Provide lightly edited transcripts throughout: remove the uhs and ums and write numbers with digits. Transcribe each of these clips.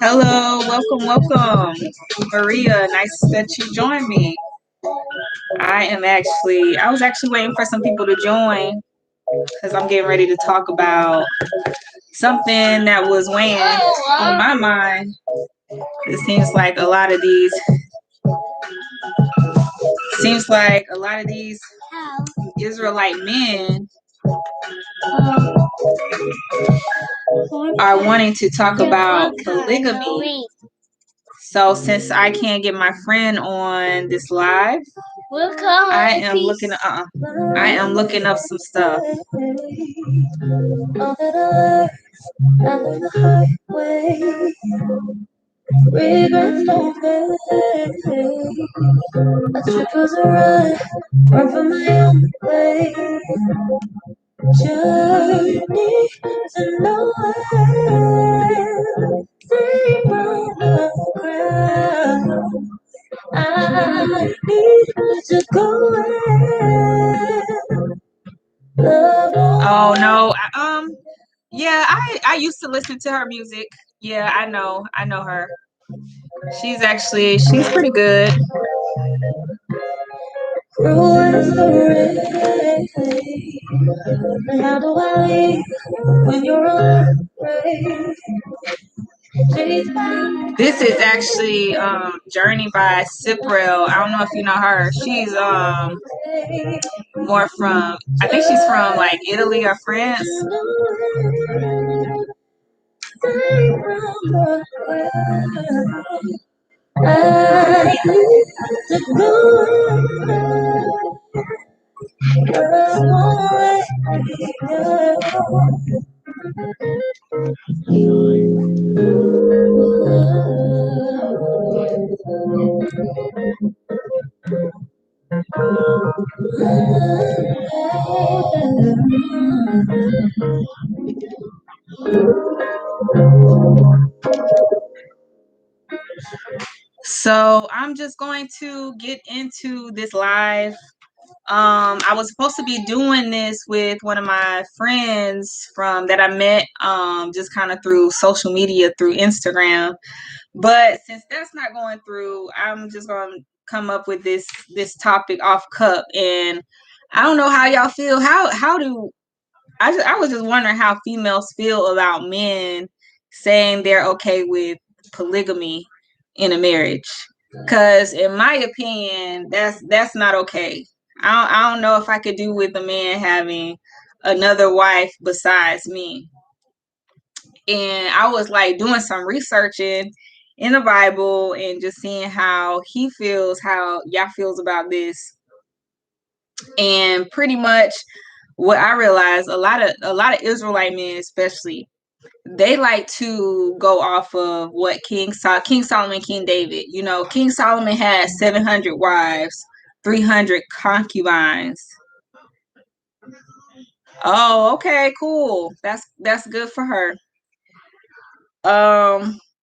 Hello, welcome. Maria, nice that you joined me. I was actually waiting for some people to join because I'm getting ready to talk about something that was weighing on my mind. It seems like a lot of these Israelite men are wanting to talk about polygamy. So since I can't get my friend on this live, I am looking up some stuff. Regrets don't pay. I took a run from my own way. Journey to nowhere. Free from the crowd. I need to go where love. Oh no, yeah, I used to listen to her music. Yeah, I know her. She's pretty good. How do I leave when you're afraid? This is actually Journey by Cyprel. I don't know if you know her. She's more from, I think she's from like Italy or France. I need to So I'm just going to get into this live. I was supposed to be doing this with one of my friends from that I met just kind of through social media, through Instagram. But since that's not going through, I'm just going to come up with this topic off cup. And I don't know how y'all feel. How do I was just wondering how females feel about men saying they're okay with polygamy in a marriage. Because in my opinion, that's not okay. I don't know if I could do with a man having another wife besides me. And I was like doing some researching in the Bible and just seeing how he feels, how Yah feels about this. And pretty much what I realized, a lot of Israelite men especially, they like to go off of what King Solomon, King David. You know, King Solomon had 700 wives, 300 concubines. Oh, okay, cool. That's good for her.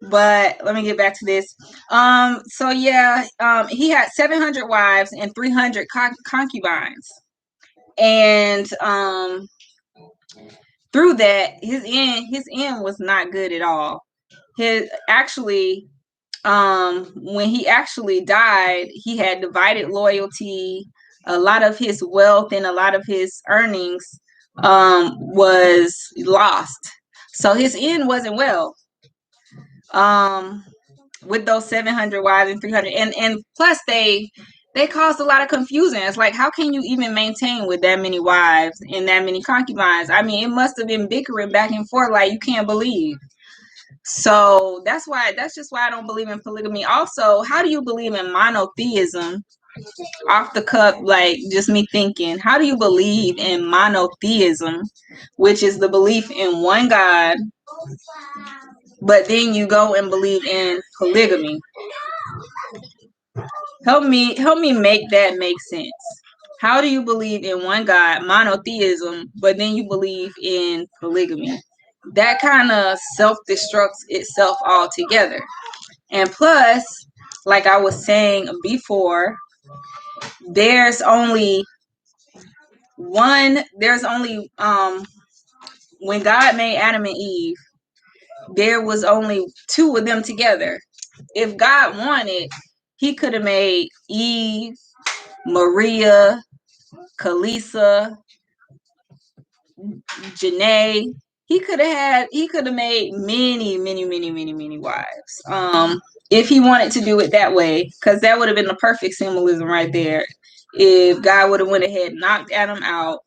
But let me get back to this. So yeah, he had 700 wives and 300 concubines, and through that, his end was not good at all. His actually, when he actually died, he had divided loyalty. A lot of his wealth and a lot of his earnings was lost. So his end wasn't well. With those 700 wives and 300, and plus they caused a lot of confusion. It's like, how can you even maintain with that many wives and that many concubines? I mean, it must have been bickering back and forth like you can't believe. So that's just why I don't believe in polygamy. Also, how do you believe in monotheism? Off the cup, like just me thinking, how do you believe in monotheism, which is the belief in one God, but then you go and believe in polygamy? Help me make that make sense. How do you believe in one God, monotheism, but then you believe in polygamy? That kind of self-destructs itself altogether. And plus, like I was saying before, there's only when God made Adam and Eve, there was only two of them together. If God wanted, he could have made Eve, Maria, Kalisa, Janae. He could have made many wives. If he wanted to do it that way, because that would have been the perfect symbolism right there. If God would have went ahead and knocked Adam out,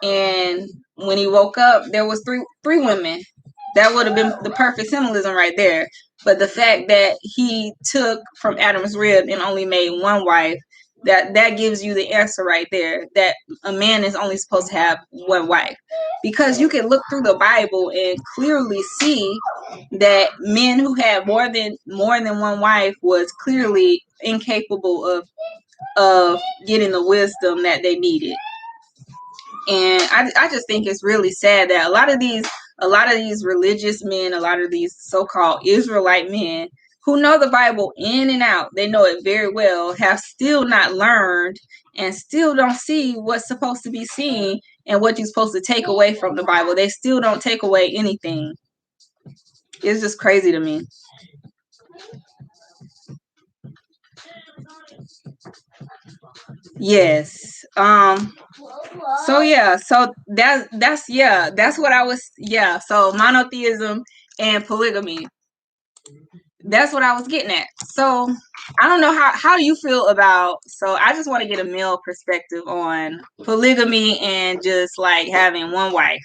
and when he woke up, there was three women. That would have been the perfect symbolism right there. But the fact that he took from Adam's rib and only made one wife, that gives you the answer right there, that a man is only supposed to have one wife. Because you can look through the Bible and clearly see that men who had more than one wife was clearly incapable of getting the wisdom that they needed. And I just think it's really sad that a lot of these religious men, a lot of these so-called Israelite men who know the Bible in and out, they know it very well, have still not learned and still don't see what's supposed to be seen and what you're supposed to take away from the Bible. They still don't take away anything. It's just crazy to me. Yes. So yeah, so that's what I was, so monotheism and polygamy. That's what I was getting at. So I don't know how do you feel about, so I just want to get a male perspective on polygamy and just like having one wife.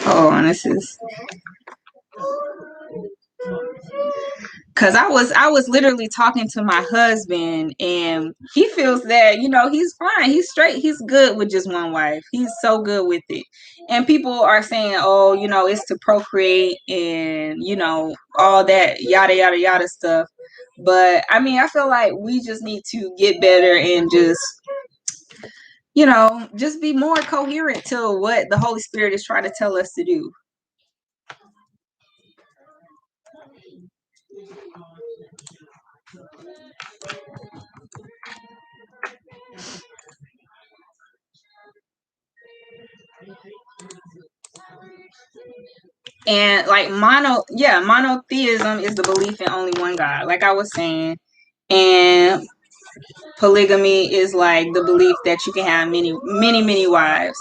Oh, and this is Cause I was literally talking to my husband, and he feels that, you know, he's fine, he's straight, he's good with just one wife. He's so good with it. And people are saying, oh, you know, it's to procreate and, you know, all that yada yada yada stuff. But I mean, I feel like we just need to get better and just, you know, just be more coherent to what the Holy Spirit is trying to tell us to do. And like monotheism is the belief in only one God, like I was saying. And polygamy is like the belief that you can have many wives.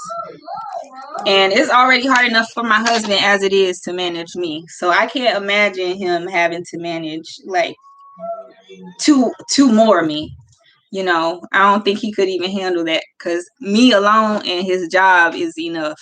And it's already hard enough for my husband as it is to manage me. So I can't imagine him having to manage like two more of me. You know, I don't think he could even handle that, because me alone and his job is enough.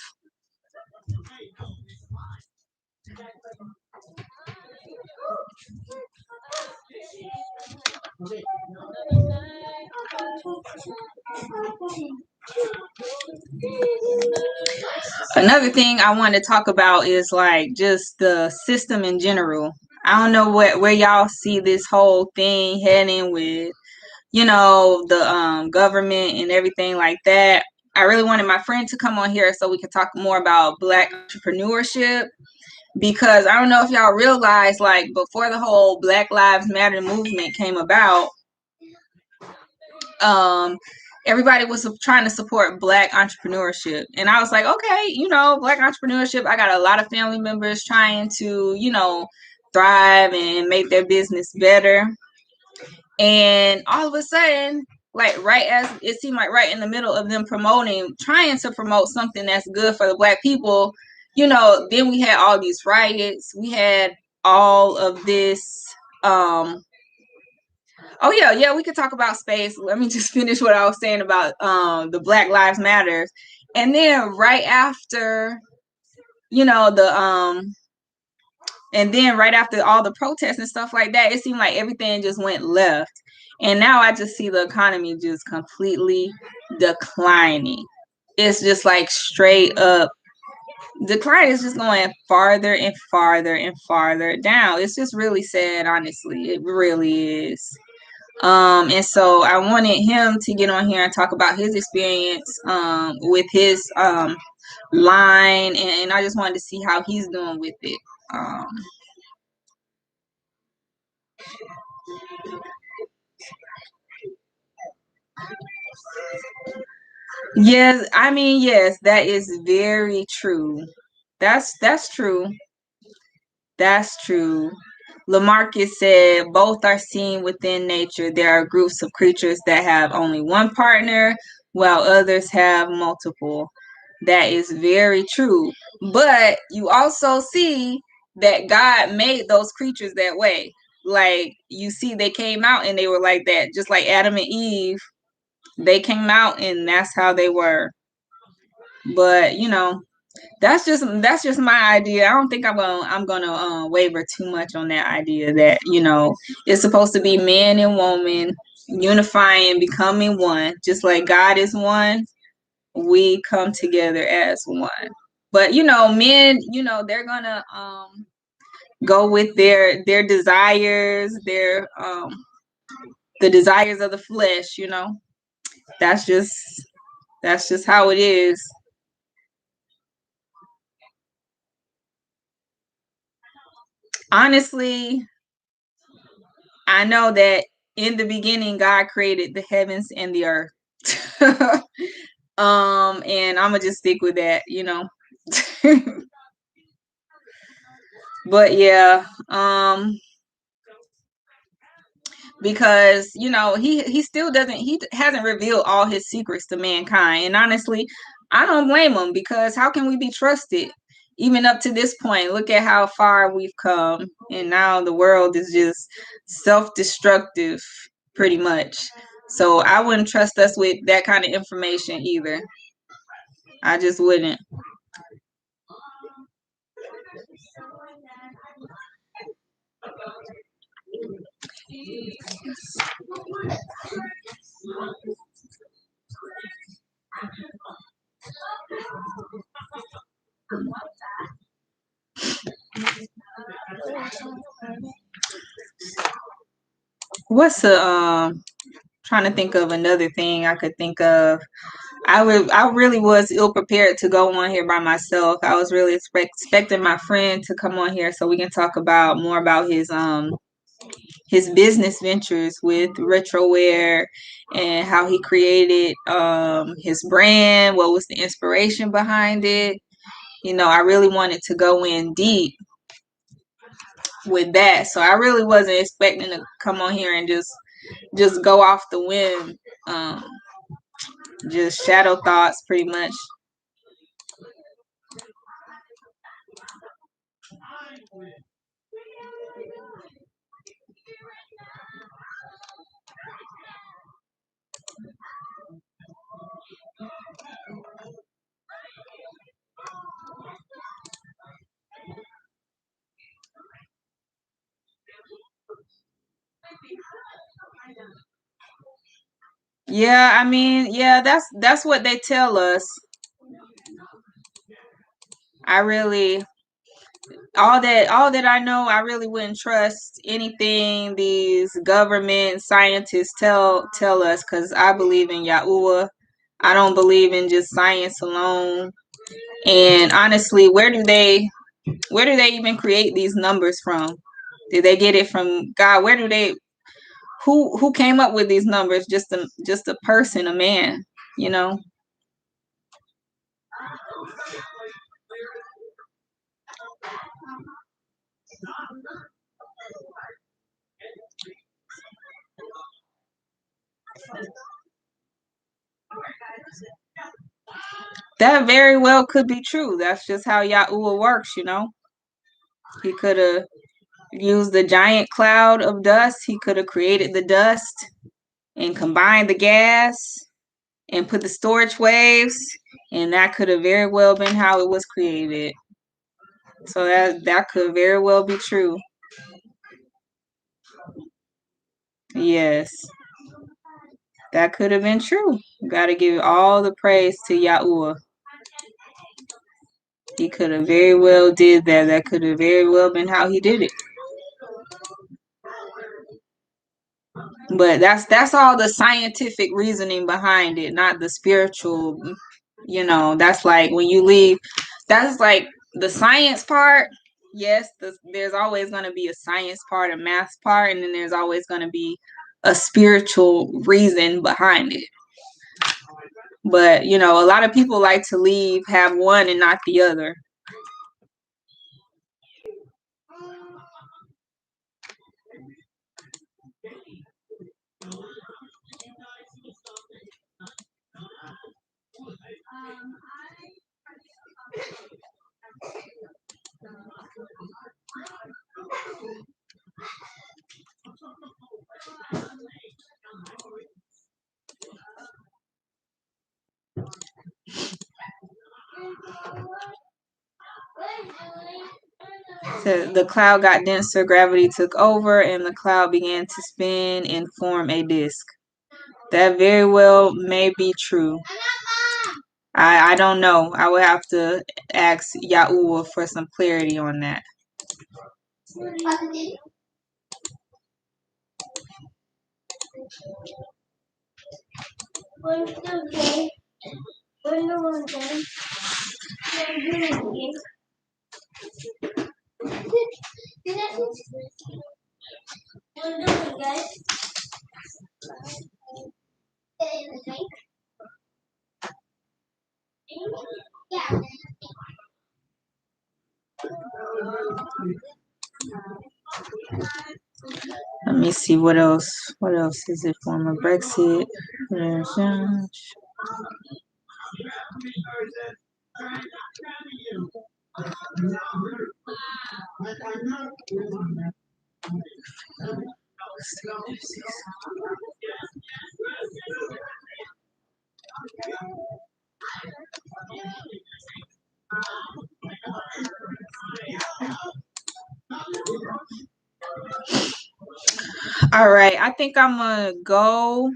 Another thing I want to talk about is like just the system in general. I don't know where y'all see this whole thing heading with, you know, the government and everything like that. I really wanted my friend to come on here so we could talk more about Black entrepreneurship, because I don't know if y'all realize, like, before the whole Black Lives Matter movement came about, um everybody was trying to support Black entrepreneurship, and I was like, okay, you know, Black entrepreneurship, I got a lot of family members trying to, you know, thrive and make their business better. And all of a sudden, like right as it seemed like right in the middle of them trying to promote something that's good for the Black people, you know, then we had all these riots, we had all of this. Oh yeah, we could talk about space. Let me just finish what I was saying about the Black Lives Matters. And then right after, you know, and then right after all the protests and stuff like that, it seemed like everything just went left. And now I just see the economy just completely declining. It's just like straight up decline. Is just going farther and farther and farther down. It's just really sad, honestly. It really is. And so I wanted him to get on here and talk about his experience with his line, and I just wanted to see how he's doing with it. Yes, I mean, yes, that is very true. That's true. That's true. Lamarcus said both are seen within nature. There are groups of creatures that have only one partner, while others have multiple. That is very true. But you also see that God made those creatures that way. Like, you see, they came out and they were like that, just like Adam and Eve. They came out and that's how they were. But you know, that's just my idea. I don't think I'm gonna waver too much on that idea that, you know, it's supposed to be man and woman unifying, becoming one, just like God is one. We come together as one. But you know, men, you know, they're gonna go with their desires, their the desires of the flesh. You know, that's just how it is. Honestly, I know that in the beginning God created the heavens and the earth. And I'm gonna just stick with that, you know. But yeah, because you know, he still doesn't he hasn't revealed all his secrets to mankind. And honestly, I don't blame him, because how can we be trusted even up to this point? Look at how far we've come, and now the world is just self-destructive pretty much. So I wouldn't trust us with that kind of information either. I just wouldn't. What's trying to think of another thing I could think of. I really was ill prepared to go on here by myself. I was really expecting my friend to come on here so we can talk about more about his business ventures with Retroware and how he created his brand, what was the inspiration behind it. You know, I really wanted to go in deep with that. So I really wasn't expecting to come on here and just go off the whim. Just shadow thoughts pretty much. Yeah, I mean, yeah, that's what they tell us. I really all that I know, I really wouldn't trust anything these government scientists tell us because I believe in Yahuwah. I don't believe in just science alone. And honestly, where do they even create these numbers from? Did they get it from God? Where do they who came up with these numbers? Just a person, a man, you know? That very well could be true. That's just how Yahuwah works, you know? He could have used the giant cloud of dust. He could have created the dust and combined the gas and put the storage waves, and that could have very well been how it was created. So that could very well be true. Yes, that could have been true. You got to give all the praise to Yahuwah. He could have very well did that. That could have very well been how he did it. But that's all the scientific reasoning behind it, not the spiritual. You know, that's like when you leave. That's like the science part. Yes, there's always going to be a science part, a math part, and then there's always going to be a spiritual reason behind it. But you know, a lot of people like to have one and not the other. So the cloud got denser, gravity took over, and the cloud began to spin and form a disk. That very well may be true. I don't know. I would have to ask Yahuwah for some clarity on that. Let me see what else. What else is it? Former Brexit. All right, I think I'm gonna go,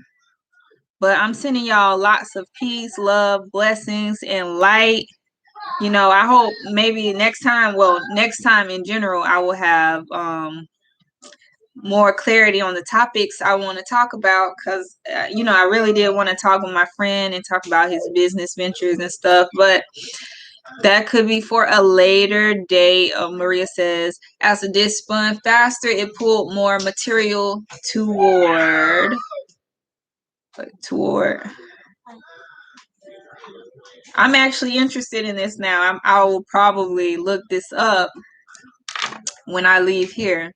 but I'm sending y'all lots of peace, love, blessings, and light. I hope maybe next time in general, I will have more clarity on the topics I want to talk about, because I really did want to talk with my friend and talk about his business ventures and stuff, but that could be for a later date. Maria says, as the disc spun faster, it pulled more material toward. I'm actually interested in this now. I will probably look this up when I leave here.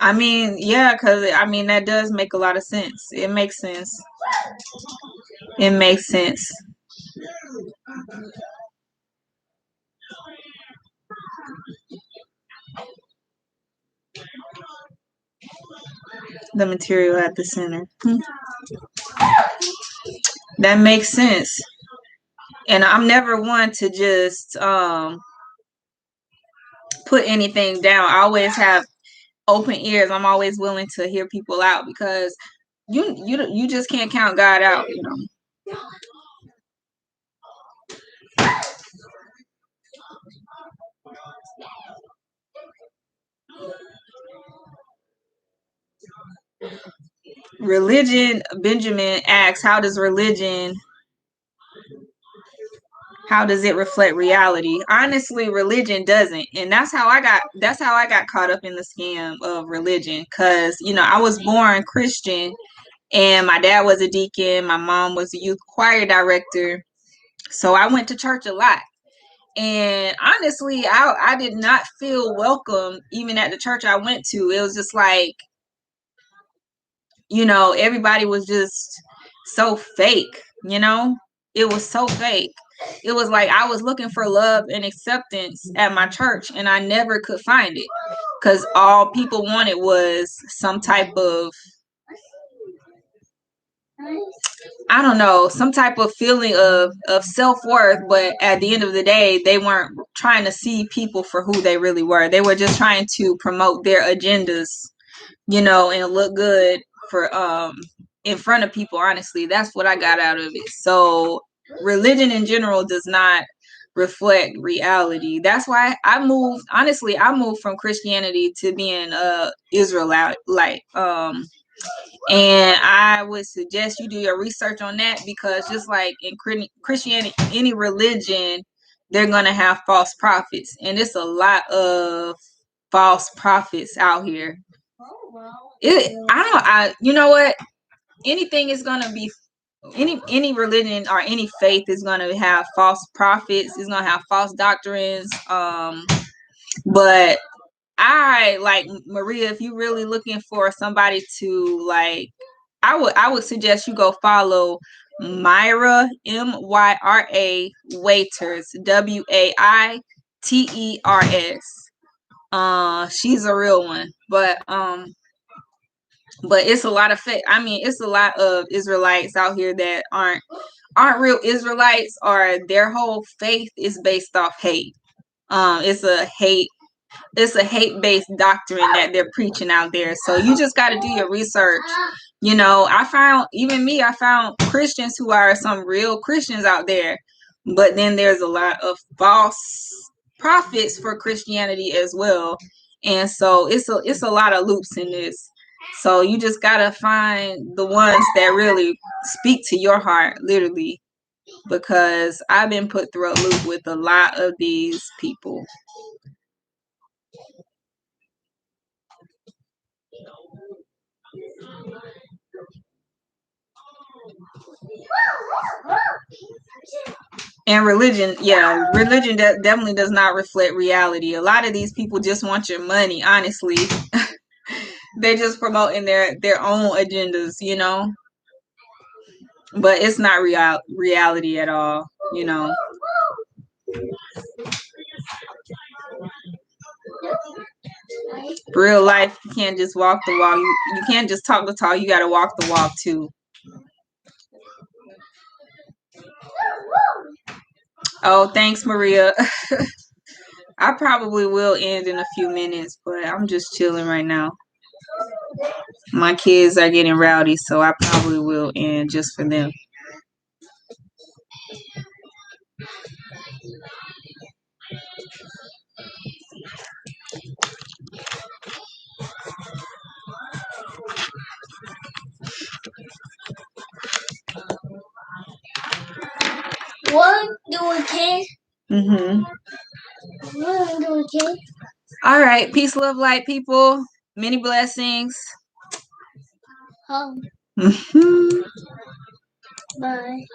I mean, yeah, because that does make a lot of sense. It makes sense. It makes sense. The material at the center. That makes sense. And I'm never one to just put anything down. I always have open ears. I'm always willing to hear people out, because you just can't count God out, Religion, Benjamin asks, how does it reflect reality? Honestly, religion doesn't. And that's how I got caught up in the scam of religion, cuz I was born Christian, and my dad was a deacon, my mom was a youth choir director. So I went to church a lot. And honestly, I did not feel welcome even at the church I went to. It was just like, everybody was just so fake, It was so fake. It was like I was looking for love and acceptance at my church, and I never could find it, because all people wanted was some type of, I don't know, some type of feeling of self-worth. But at the end of the day, they weren't trying to see people for who they really were. They were just trying to promote their agendas, and look good for in front of people. Honestly, that's what I got out of it. So religion in general does not reflect reality. That's why I moved from Christianity to being Israelite. And I would suggest you do your research on that, because just like in Christianity, any religion, they're gonna have false prophets, and it's a lot of false prophets out here. You know what? Anything is gonna be, any religion or any faith is gonna have false prophets. It's gonna have false doctrines. But I, like Maria, if you're really looking for somebody to like, I would suggest you go follow Myra, Myra Waiters, Waiters. She's a real one, but it's a lot of it's a lot of Israelites out here that aren't real Israelites, or their whole faith is based off hate. It's a hate-based doctrine that they're preaching out there. So you just got to do your research. I found Christians who are some real Christians out there, but then there's a lot of false prophets for Christianity as well. And so it's a lot of loops in this. So you just got to find the ones that really speak to your heart, literally, because I've been put through a loop with a lot of these people. And religion definitely does not reflect reality. A lot of these people just want your money, honestly. They're just promoting their own agendas, but it's not reality at all, Real life, you can't just walk the walk. You can't just talk the talk. You got to walk the walk too. Oh, thanks, Maria. I probably will end in a few minutes, but I'm just chilling right now. My kids are getting rowdy, so I probably will end just for them. What do we care? Mm-hmm. What do we care? All right. Peace, love, light, people. Many blessings. Home. Mm-hmm. Bye.